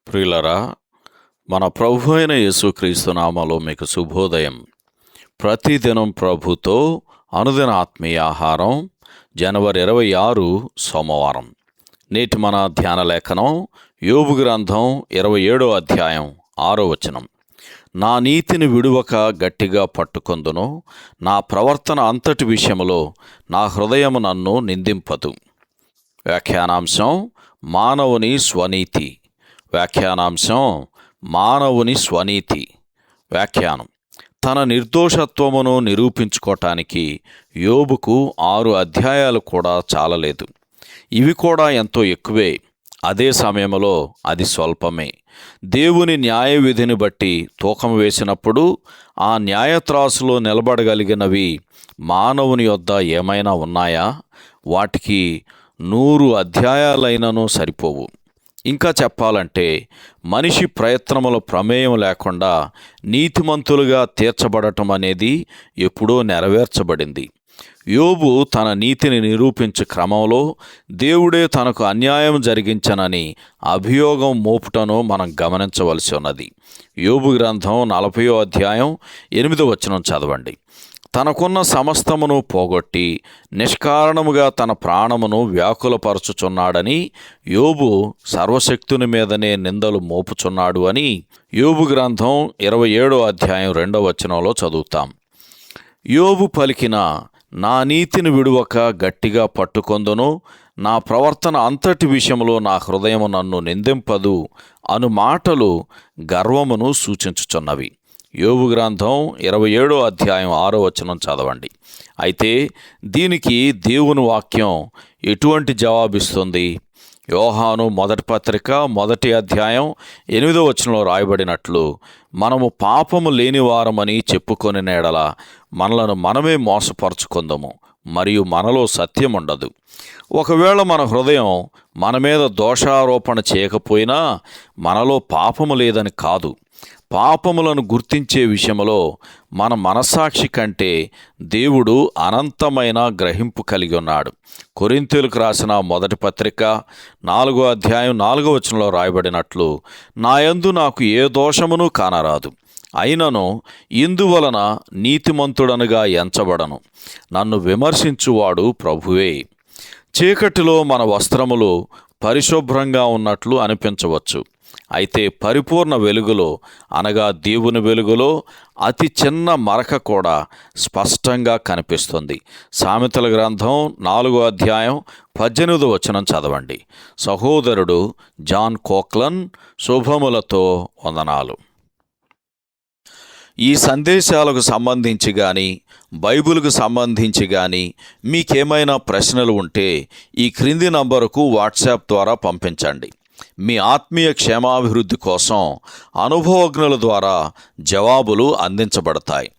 ప్రియులరా, మన ప్రభు అయిన యేసుక్రీస్తు నామములో మీకు శుభోదయం. ప్రతిదినం ప్రభుతో అనుదిన ఆత్మీయ ఆహారం. జనవరి 26 సోమవారం. నేటి మన ధ్యాన లేఖనం యోబు గ్రంథం 27వ అధ్యాయం 6వ వచనం. నా నీతిని విడువక గట్టిగా పట్టుకొందును, నా ప్రవర్తన అంతటి విషయములో నా హృదయము నన్ను నిందింపదు. వ్యాఖ్యానాంశం మానవుని స్వనీతి. మానవుని స్వనీతి. వ్యాఖ్యానం: తన నిర్దోషత్వమును నిరూపించుకోవటానికి యోబుకు 6 అధ్యాయాలు కూడా చాలలేదు. ఇవి కూడా ఎంతో ఎక్కువే. అదే సమయంలో అది స్వల్పమే. దేవుని న్యాయ విధిని బట్టి తూకం వేసినప్పుడు ఆ న్యాయత్రాసులో నిలబడగలిగినవి మానవుని యొద్ద ఏమైనా ఉన్నాయా? వాటికి 100 అధ్యాయాలైనను సరిపోవు. ఇంకా చెప్పాలంటే మనిషి ప్రయత్నముల ప్రమేయం లేకుండా నీతిమంతులుగా తీర్చబడటం అనేది ఎప్పుడో నెరవేర్చబడింది. యోబు తన నీతిని నిరూపించే క్రమంలో దేవుడే తనకు అన్యాయం జరిగించనని అభియోగం మోపుటను మనం గమనించవలసి ఉన్నది. యోబు గ్రంథం 40వ అధ్యాయం 8వ వచనం చదవండి. తనకున్న సమస్తమును పోగొట్టి నిష్కారణముగా తన ప్రాణమును వ్యాకులపరచుచున్నాడని, యోబు సర్వశక్తుని మీదనే నిందలు మోపుచున్నాడు అని యోబు గ్రంథం 27వ అధ్యాయం 2వ వచనంలో చదువుతాం. యోబు పలికిన నా నీతిని విడువక గట్టిగా పట్టుకొందును, నా ప్రవర్తన అంతటి విషయంలో నా హృదయము నన్ను నిందింపదు అను మాటలు గర్వమును సూచించుచున్నవి. యోబు గ్రంథం 27వ అధ్యాయం 6వ వచనం చదవండి. అయితే దీనికి దేవుని వాక్యం ఎటువంటి జవాబిస్తుంది? యోహాను మొదటి పత్రిక 1వ అధ్యాయం 8వ వచనంలో రాయబడినట్లు, మనము పాపము లేనివారమని చెప్పుకొని ఎడల మనలను మనమే మోసపరుచుకొందము, మరియు మనలో సత్యం ఉండదు. ఒకవేళ మన హృదయం మన మీద దోషారోపణ చేయకపోయినా మనలో పాపము లేదని కాదు. పాపములను గుర్తించే విషయంలో మన మనస్సాక్షి కంటే దేవుడు అనంతమైన గ్రహింపు కలిగి ఉన్నాడు. కొరింథీయులకు రాసిన మొదటి పత్రిక 4వ అధ్యాయం 4వ వచనంలో రాయబడినట్లు, నాయందు నాకు ఏ దోషమును కానరాదు, అయినను ఇందువలన నీతిమంతుడనుగా ఎంచబడను. నన్ను విమర్శించువాడు ప్రభువే. చీకటిలో మన వస్త్రములు పరిశుభ్రంగా ఉన్నట్లు అనిపించవచ్చు. అయితే పరిపూర్ణ వెలుగులో, అనగా దేవుని వెలుగులో అతి చిన్న మరక కూడా స్పష్టంగా కనిపిస్తుంది. సామెతల గ్రంథం 4వ అధ్యాయం 18వ వచనం చదవండి. సహోదరుడు జాన్ కోక్లన్ శుభములతో వందనాలు. ఈ సందేశాలకు సంబంధించి కానీ బైబిల్కు సంబంధించి కానీ మీకేమైనా ప్రశ్నలు ఉంటే ఈ క్రింది నంబరుకు వాట్సాప్ ద్వారా పంపించండి. మీ ఆత్మీయ క్షేమాభివృద్ధి కోసం అనుభవజ్ఞుల ద్వారా జవాబులు అందించబడతాయి.